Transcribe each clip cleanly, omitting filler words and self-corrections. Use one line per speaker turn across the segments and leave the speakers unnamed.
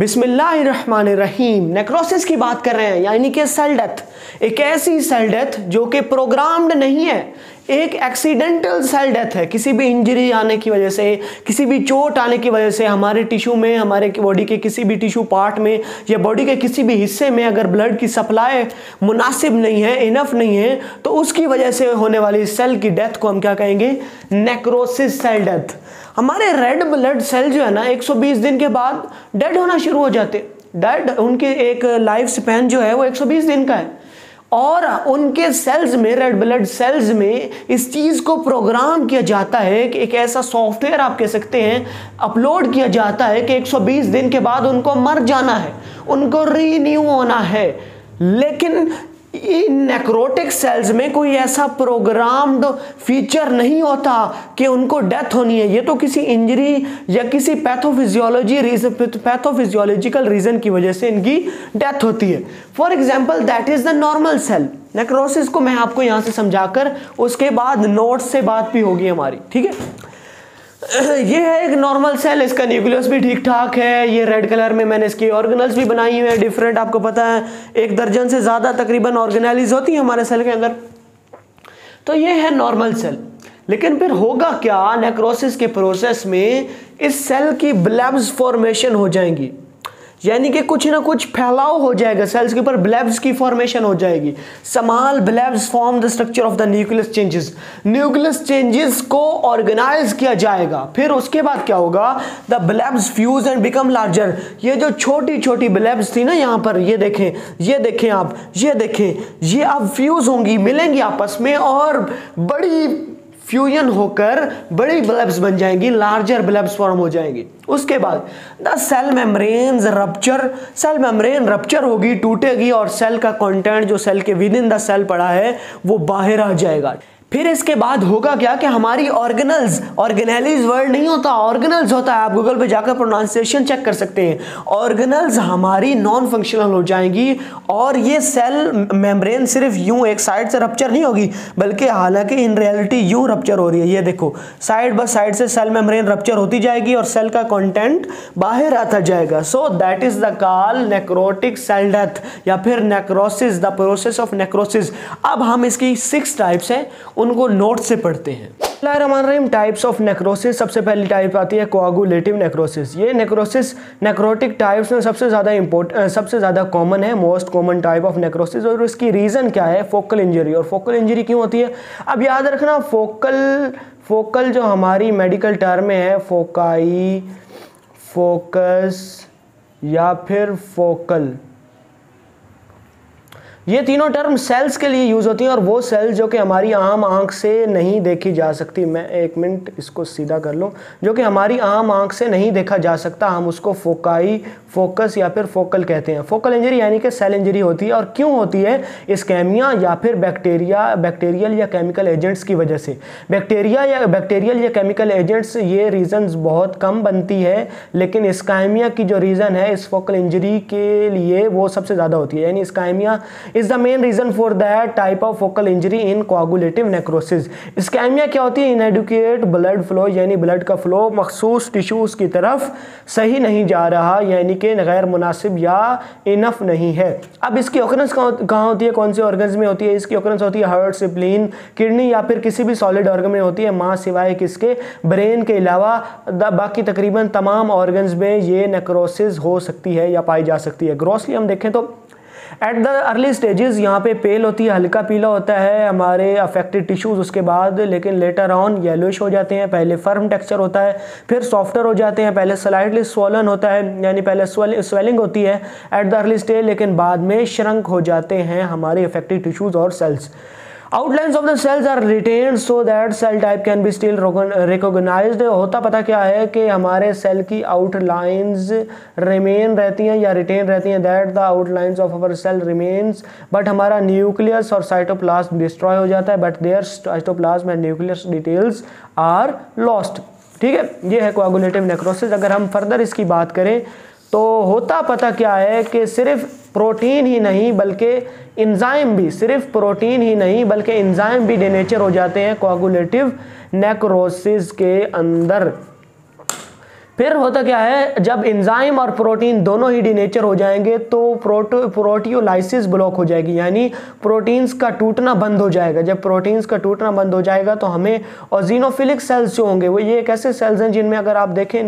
बिस्मिल्लाहिर्रहमानिर्रहीम। नेक्रोसिस की बात कर रहे हैं, यानी कि सेल डेथ। एक ऐसी सेल डेथ जो कि प्रोग्राम्ड नहीं है, एक एक्सीडेंटल सेल डेथ है। किसी भी इंजरी आने की वजह से, किसी भी चोट आने की वजह से हमारे टिश्यू में, हमारे बॉडी के किसी भी टिश्यू पार्ट में या बॉडी के किसी भी हिस्से में अगर ब्लड की सप्लाई मुनासिब नहीं है, इनफ नहीं है, तो उसकी वजह से होने वाली सेल की डेथ को हम क्या कहेंगे? Necrosis cell death. हमारे रेड ब्लड सेल जो है ना 120 दिन के बाद डेड होना शुरू हो जाते। डेड, उनके एक लाइफ स्पैन जो है वो 120 दिन का है, और उनके सेल्स में, रेड ब्लड सेल्स में इस चीज़ को प्रोग्राम किया जाता है कि एक ऐसा सॉफ्टवेयर आप कह सकते हैं अपलोड किया जाता है कि 120 दिन के बाद उनको मर जाना है, उनको रीन्यू होना है। लेकिन इन नेक्रोटिक सेल्स में कोई ऐसा प्रोग्राम्ड फीचर नहीं होता कि उनको डेथ होनी है। ये तो किसी इंजरी या किसी पैथोफिजियोलॉजिकल रीजन की वजह से इनकी डेथ होती है। For example that is the normal cell. Necrosis को मैं आपको यहां से समझाकर उसके बाद नोट्स से बात भी होगी हमारी, ठीक है। ये है एक नॉर्मल सेल, इसका न्यूक्लियस भी ठीक ठाक है। ये रेड कलर में मैंने इसकी ऑर्गेनल्स भी बनाई हुई है डिफरेंट, आपको पता है 1 दर्जन से ज़्यादा तकरीबन ऑर्गेनेलिज होती है हमारे सेल के अंदर। तो ये है नॉर्मल सेल। लेकिन फिर होगा क्या? नेक्रोसिस के प्रोसेस में इस सेल की ब्लब्स फॉर्मेशन हो जाएंगी, यानी कि कुछ ना कुछ फैलाव हो जाएगा, सेल्स के ऊपर ब्लब्स की फॉर्मेशन हो जाएगी। Small blobs form the structure of the nucleus changes. Nucleus changes को ऑर्गेनाइज किया जाएगा। फिर उसके बाद क्या होगा? The blobs fuse and become larger. ये जो छोटी छोटी ब्लब्स थी ना यहाँ पर, ये देखें, ये देखें आप, ये देखें, ये अब फ्यूज होंगी, मिलेंगी आपस में और बड़ी फ्यूजन होकर बड़ी ब्लब्स बन जाएंगी, लार्जर ब्लब्स फॉर्म हो जाएंगी। उसके बाद the cell membranes rupture. Cell membrane rupture होगी, टूटेगी, और सेल का कंटेंट जो सेल के विद इन द सेल पड़ा है वो बाहर आ जाएगा। फिर इसके बाद होगा क्या कि हमारी ऑर्गेनल्स, ऑर्गेनेलिज वर्ड नहीं होता, ऑर्गेनल्स होता है। आप गूगल पे जाकर प्रोनाउंसिएशन चेक कर सकते हैं। ऑर्गेनल्स हमारी नॉन फंक्शनल हो जाएंगी, और ये सेल मेम्ब्रेन सिर्फ यूं एक साइड से रप्चर नहीं होगी, बल्कि हालांकि इन रियलिटी यूं रप्चर हो रही है। ये देखो, साइड बाय साइड से सेल मेम्ब्रेन रप्चर होती जाएगी और सेल का कंटेंट बाहर आता जाएगा। So that is the call necrotic cell death, या फिर necrosis, the process of necrosis. अब हम इसकी 6 टाइप्स हैं, उनको नोट से पढ़ते हैं। Types of necrosis. सबसे पहली टाइप आती है कोआगुलेटिव नेक्रोसिस। ये नेक्रोसिस नेक्रोटिक टाइप्स में सबसे ज़्यादा कॉमन है, most common type of necrosis. और इसकी रीज़न क्या है? Focal injury. और फोकल इंजरी क्यों होती है? अब याद रखना, फोकल जो हमारी मेडिकल टर्म में है, फोकाई, फोकस या फिर फोकल, ये तीनों टर्म सेल्स के लिए यूज होती हैं, और वो सेल्स जो कि हमारी आम आंख से नहीं देखी जा सकती, मैं 1 मिनट इसको सीधा कर लूँ, जो कि हमारी आम आंख से नहीं देखा जा सकता, हम उसको फोकाई, फोकस या फिर फोकल कहते हैं। फोकल इंजरी यानी कि सेल इंजरी होती है। और क्यों होती है? इस्केमिया या फिर बैक्टीरियल या केमिकल एजेंट्स की वजह से। बैक्टीरियल या केमिकल एजेंट्स, ये रीजंस बहुत कम बनती है, लेकिन इस्केमिया की जो रीज़न है इस फोकल इंजरी के लिए वो सबसे ज़्यादा होती है। यानी ischaemia is the main reason for that type of focal injury in coagulative necrosis। Ischaemia क्या होती है? inadequate blood flow, यानी ब्लड का फ्लो मखसूस टिश्यूज की तरफ सही नहीं जा रहा, यानी कि गैर मुनासिब या इनफ नहीं है। अब इसकी ऑकरेंस कहाँ होती है? कौन से ऑर्गन्स में होती है? इसकी ऑकरेंस होती है हार्ट, स्प्लीन, किडनी या फिर किसी भी सॉलिड ऑर्गन में होती है, मां सिवाय किसके? ब्रेन के अलावा बाकी तकरीबन तमाम ऑर्गन्स में ये नेक्रोसिस हो सकती है या पाई जा सकती है। ग्रॉसली हम देखें तो एट द अर्ली स्टेजेस यहाँ पे पेल होती है, हल्का पीला होता है हमारे अफेक्टेड टिश्यूज, उसके बाद लेकिन लेटर ऑन येलोइश हो जाते हैं। पहले फर्म टेक्सचर होता है, फिर सॉफ्टर हो जाते हैं। पहले स्लाइटली स्वॉलन होता है, यानी पहले स्वेलिंग होती है एट द अर्ली स्टेज, लेकिन बाद में श्रंक हो जाते हैं हमारे अफेक्टेड टिश्यूज और sales. Outlines of the cells are retained so that cell type can be still recognized। होता पता क्या है कि हमारे सेल की आउटलाइंस रिमेन रहती हैं या रिटेन रहती हैं, that the outlines of our cell remains, but हमारा न्यूक्लियस और साइटोप्लाज्म डिस्ट्रॉय हो जाता है, but their cytoplasm and nucleus details are lost. ठीक है, ये है कोआगुलेटिव नेक्रोसिस। अगर हम फर्दर इसकी बात करें तो होता पता क्या है कि सिर्फ प्रोटीन ही नहीं बल्कि एंजाइम भी, सिर्फ प्रोटीन ही नहीं बल्कि एंजाइम भी डिनेचर हो जाते हैं कोआगुलेटिव नेक्रोसिस के अंदर। फिर होता क्या है, जब एंजाइम और प्रोटीन दोनों ही डीनेचर हो जाएंगे तो प्रोटियोलाइसिस ब्लॉक हो जाएगी, यानी प्रोटीन्स का टूटना बंद हो जाएगा। जब प्रोटीन्स का टूटना बंद हो जाएगा तो हमें ऑजिनोफिलिक सेल्स जो होंगे वो ये एक ऐसे सेल्स हैं जिनमें अगर आप देखें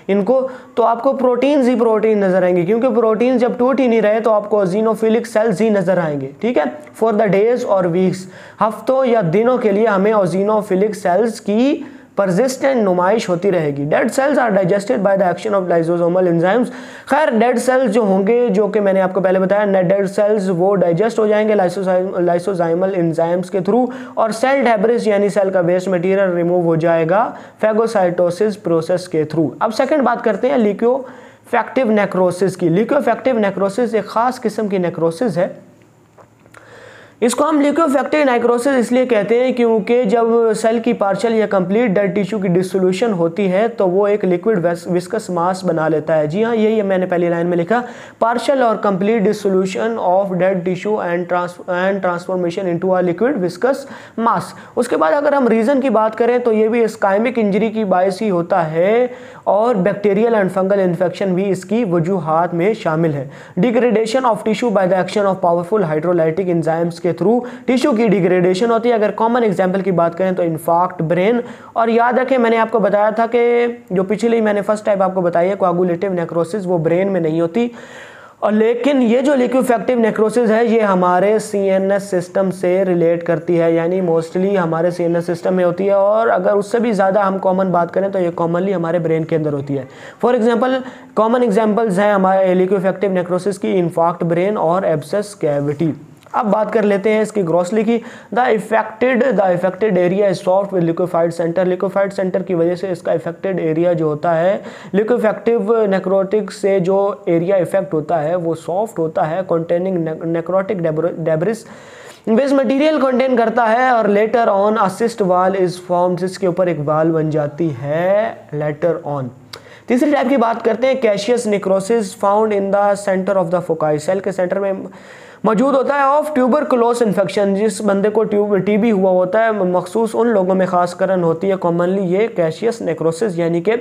इनको तो आपको प्रोटीन्स ही प्रोटीन नजर आएंगे, क्योंकि प्रोटीन जब टूट ही नहीं रहे तो आपको ऑजिनोफिलिक सेल्स ही नजर आएंगे। ठीक है, फॉर द डेज और वीक्स, हफ्तों या दिनों के लिए हमें ऑजिनोफिलिक सेल्स की परसिस्टेंट नुमाइश होती रहेगी। Dead cells are digested by the action of lysosomal enzymes. खैर डेड सेल्स जो होंगे, जो कि मैंने आपको पहले बताया, डेड सेल्स वो डाइजेस्ट हो जाएंगे लाइसोजाइमल एंजाइम्स के थ्रू, और सेल डेब्रिस यानी सेल का वेस्ट मटेरियल रिमूव हो जाएगा फैगोसाइटोसिस प्रोसेस के थ्रू। अब सेकंड बात करते हैं लिक्विफैक्टिव नेक्रोसिस की। लिक्विफैक्टिव नेक्रोसिस एक खास किस्म की नेक्रोसिस है। इसको हम लिक्विफैक्टिव नेक्रोसिस इसलिए कहते हैं क्योंकि जब सेल की पार्शियल या कंप्लीट डेड टिश्यू की डिसोल्यूशन होती है तो वो एक लिक्विड विस्कस मास बना लेता है। जी हाँ, यही मैंने पहली लाइन में लिखा, पार्शियल और complete dissolution of dead tissue and transformation into a liquid viscous mass. उसके बाद अगर हम रीज़न की बात करें तो ये भी इस्काइमिक इंजरी की बायस ही होता है, और बैक्टीरियल एंड फंगल इन्फेक्शन भी इसकी वजूहात में शामिल है। Degradation of tissue bye the action of powerful hydrolytic enzymes के थ्रू टिश्यू की डिग्रेडेशन होती है। अगर कॉमन एग्जांपल की बात करें तो इन्फार्क्ट, ब्रेन, और याद रखें मैंने आपको बताया था कि जो पिछली मैंने फर्स्ट टाइप आपको बताई है कोआगुलेटिव नेक्रोसिस, वो ब्रेन में नहीं होती, और लेकिन ये जो लिक्विफैक्टिव नेक्रोसिस है ये हमारे सीएनएस सिस्टम से रिलेट करती है, यानी मोस्टली हमारे सीएनएस सिस्टम में होती है, और अगर उससे भी ज़्यादा हम कॉमन बात करें तो ये कॉमनली हमारे ब्रेन के अंदर होती है। फॉर एग्जांपल कॉमन एग्जांपल्स हैं हमारे लिक्विफैक्टिव नेक्रोसिस की इन्फार्क्ट ब्रेन और एब्सेस कैविटी। अब बात कर लेते हैं इसकी ग्रॉसली की। The affected area is soft with liquefied centre. Liquefied centre की वजह से इसका इफेक्टेड एरिया जो होता है लिक्विफैक्टिव नेक्रोटिक से जो एरिया इफेक्ट होता है वो सॉफ्ट होता है, containing necrotic debris waste material contain करता है, और later on a cyst wall is form, जिसके ऊपर एक वाल बन जाती है लेटर ऑन। तीसरी टाइप की बात करते हैं caseous necrosis, found in the centre of the foci. Cell के सेंटर में मौजूद होता है ऑफ ट्यूबरकुलोस इन्फेक्शन। जिस बंदे को टीबी हुआ होता है, मखसूस उन लोगों में खास करन होती है कॉमनली ये कैशियस नेक्रोसिस, यानी कि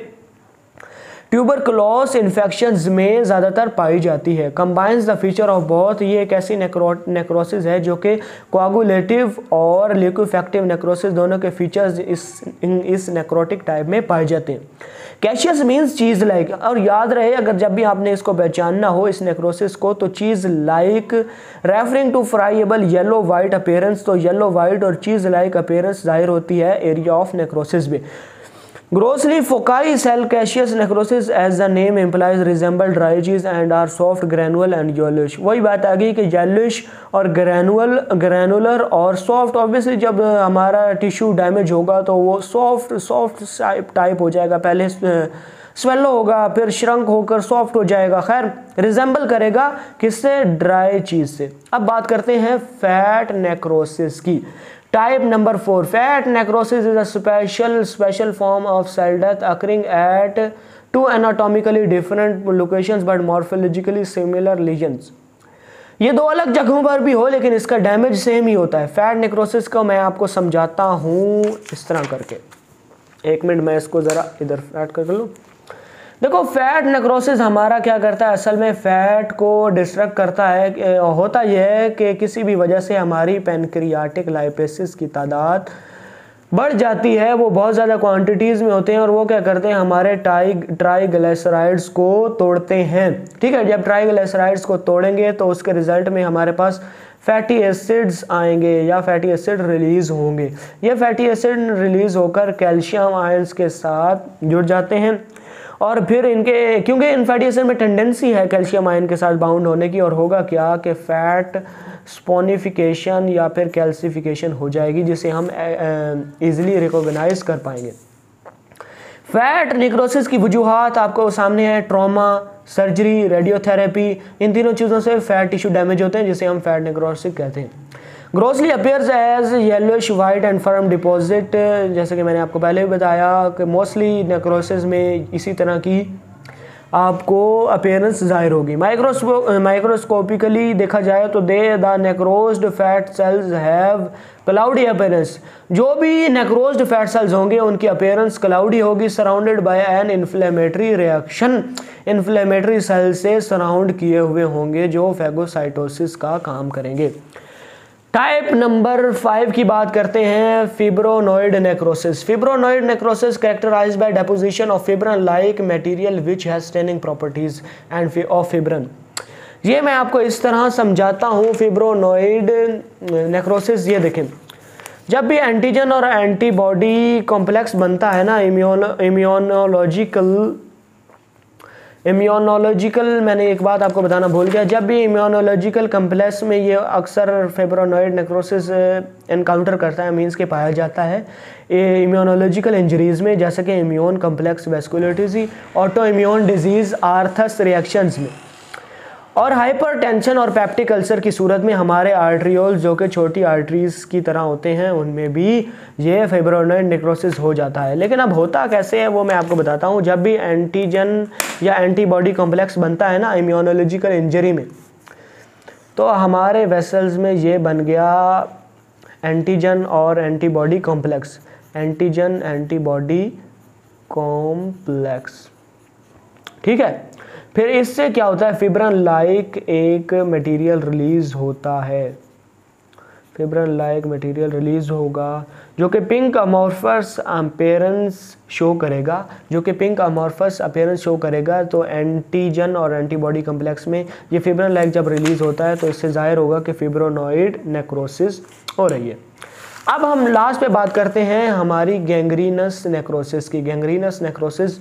ट्यूबरकुलोस इन्फेक्शंस में ज़्यादातर पाई जाती है। Combines the feature of both, ये एक ऐसी नेक्रोसिस है जो कि कोआगुलेटिव और लिक्विफैक्टिव नेक्रोसिस दोनों के फीचर्स इस नेक्रोटिक टाइप में पाए जाते हैं। कैशियस मीन्स चीज़ लाइक, और याद रहे अगर जब भी आपने इसको पहचानना हो इस नेक्रोसिस को, तो cheese like referring to friable yellow white appearance, तो येलो वाइट और चीज़ लाइक अपीयरेंस जाहिर होती है एरिया ऑफ नेक्रोसिस में। Grossly foci cell caseous necrosis as the name implies resemble dry cheese and are soft granule and yellowish। वही बात आ गई कि yellowish और granular और soft। ऑब्वियसली जब हमारा टिश्यू डैमेज होगा तो वो सॉफ्ट टाइप हो जाएगा, पहले स्वेलो होगा फिर श्रंक होकर सॉफ्ट हो जाएगा। खैर रिजेंबल करेगा किससे? ड्राई चीज से। अब बात करते हैं फैट नेक्रोसिस की। Type number 4, fat necrosis is a special form of cell death occurring at two anatomically different locations but morphologically similar lesions। ये दो अलग जगहों पर भी हो लेकिन इसका डैमेज सेम ही होता है। फैट नेक्रोसिस को मैं आपको समझाता हूँ इस तरह करके। एक मिनट मैं इसको ज़रा इधर ऐड कर लूँ। देखो फैट नेक्रोसिस हमारा क्या करता है, असल में फैट को डिस्ट्रक्ट करता है। होता यह है कि किसी भी वजह से हमारी पैनक्रियाटिक लाइपेसिस की तादाद बढ़ जाती है, वो बहुत ज़्यादा क्वांटिटीज़ में होते हैं, और वो क्या करते हैं हमारे ट्राइग्लिसराइड्स को तोड़ते हैं। ठीक है, जब ट्राइग्लिसराइड्स को तोड़ेंगे तो उसके रिजल्ट में हमारे पास फैटी एसिड्स आएंगे या फैटी एसिड रिलीज़ होंगे। ये फैटी एसिड रिलीज़ होकर कैल्शियम आयंस के साथ जुड़ जाते हैं, और फिर इनके क्योंकि इन फैटी एसिड में टेंडेंसी है कैल्शियम आयन के साथ बाउंड होने की, और होगा क्या कि फैट स्पोनिफिकेशन या फिर कैल्सिफिकेशन हो जाएगी, जिसे हम इजीली रिकॉग्नाइज कर पाएंगे। फैट नेक्रोसिस की वजूहात आपको सामने है, ट्रॉमा, सर्जरी, रेडियोथेरेपी, इन तीनों चीज़ों से फैट टिश्यू डैमेज होते हैं, जिसे हम फैट नेक्रोसिस कहते हैं। Grossly appears as yellowish white and firm deposit, जैसे कि मैंने आपको पहले भी बताया कि मोस्टली नेक्रोसिस में इसी तरह की आपको अपीयरेंस जाहिर होगी। माइक्रोस्कोपिकली देखा जाए तो the necrosed fat cells have cloudy appearance. जो भी नेक्रोज्ड फैट सेल्स होंगे उनकी अपीयरेंस क्लाउडी होगी, surrounded by an inflammatory reaction. Inflammatory cell से सराउंड किए हुए होंगे जो फैगोसाइटोसिस का काम करेंगे। टाइप नंबर 5 की बात करते हैं, fibrinoid necrosis. Fibrinoid necrosis characterized by deposition of fibrin like material which has staining properties and of fibrin. ये मैं आपको इस तरह समझाता हूँ फिब्रोनॉइड नेक्रोसिस। ये देखें, जब भी एंटीजन और एंटीबॉडी कॉम्प्लेक्स बनता है ना, इम्यूनोलॉजिकल मैंने एक बात आपको बताना भूल गया, जब भी इम्यूनोलॉजिकल कम्प्लेक्स में ये अक्सर फिब्रोनॉइड नेक्रोसिस एनकाउंटर करता है, मींस के पाया जाता है इम्यूनोलॉजिकल इंजरीज में, जैसे कि immune complex vasculitis, auto immune disease, Arthus reactions में, और हाइपरटेंशन और पेप्टिक अल्सर की सूरत में हमारे आर्ट्रियोल्स जो कि छोटी आर्टरीज की तरह होते हैं उनमें भी ये फिब्रोनॉइड नेक्रोसिस हो जाता है। लेकिन अब होता कैसे है वो मैं आपको बताता हूँ। जब भी एंटीजन या एंटीबॉडी कॉम्प्लेक्स बनता है ना इम्यूनोलॉजिकल इंजरी में, तो हमारे वेसल्स में ये बन गया एंटीजन और antibody complex, antigen antibody complex, ठीक है। फिर इससे क्या होता है, फिब्रन लाइक एक मटेरियल रिलीज होता है, फिब्रन लाइक मटेरियल रिलीज होगा जो कि पिंक अमॉर्फस अपीयरेंस शो करेगा, जो कि पिंक अमॉर्फस अपीयरेंस शो करेगा। तो एंटीजन और एंटीबॉडी कम्प्लेक्स में ये फिब्रन लाइक जब रिलीज होता है तो इससे जाहिर होगा कि फिब्रोनॉइड नेक्रोसिस हो रही है। अब हम लास्ट पे बात करते हैं हमारी गैंग्रीनस नेक्रोसिस की। गैंग्रीनस नेक्रोसिस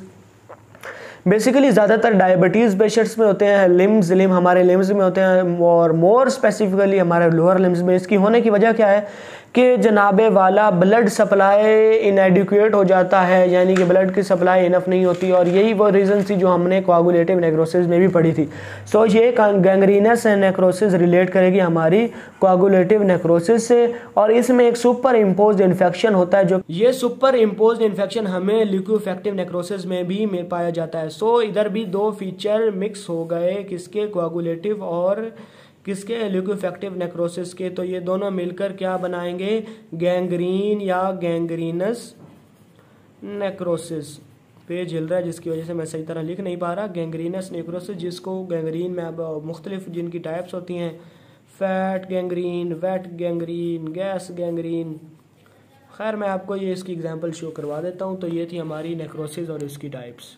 बेसिकली ज़्यादातर डायबिटीज़ पेशेंट्स में होते हैं, लिम्ब हमारे लिम्स में होते हैं, और मोर स्पेसिफिकली हमारे लोअर लिम्स में। इसकी होने की वजह क्या है कि जनाबे वाला ब्लड सप्लाई इनएडिक्वेट हो जाता है, यानी कि ब्लड की सप्लाई इनफ नहीं होती, और यही वो रीज़न थी जो हमने कोआगुलेटिव नेक्रोसिस में भी पढ़ी थी। सो ये गैंग्रीनस नेक्रोसिस रिलेट करेगी हमारी कोआगुलेटिव नेक्रोसिस से, और इसमें एक सुपर इम्पोज्ड इन्फेक्शन होता है, जो ये सुपर इम्पोज्ड इन्फेक्शन हमें लिक्विफेक्टिव नेक्रोसिस में भी मिल पाया जाता है। सो इधर भी दो फीचर मिक्स हो गए, किसके, कोआगुलेटिव और किसके, लिक्विफेक्टिव नेक्रोसिस के। तो ये दोनों मिलकर क्या बनाएंगे, गैंग्रीन या गैंग्रीनस नेक्रोसिस। पेज हिल रहा है जिसकी वजह से मैं सही तरह लिख नहीं पा रहा। गैंग्रीनस नेक्रोसिस, जिसको गैंग्रीन में अब मुख्तलिफ जिनकी टाइप्स होती हैं, fat gangrene, wait gangrene, gas gangrene. खैर मैं आपको ये इसकी एग्जांपल शो करवा देता हूँ। तो ये थी हमारी नेक्रोसिस और इसकी टाइप्स।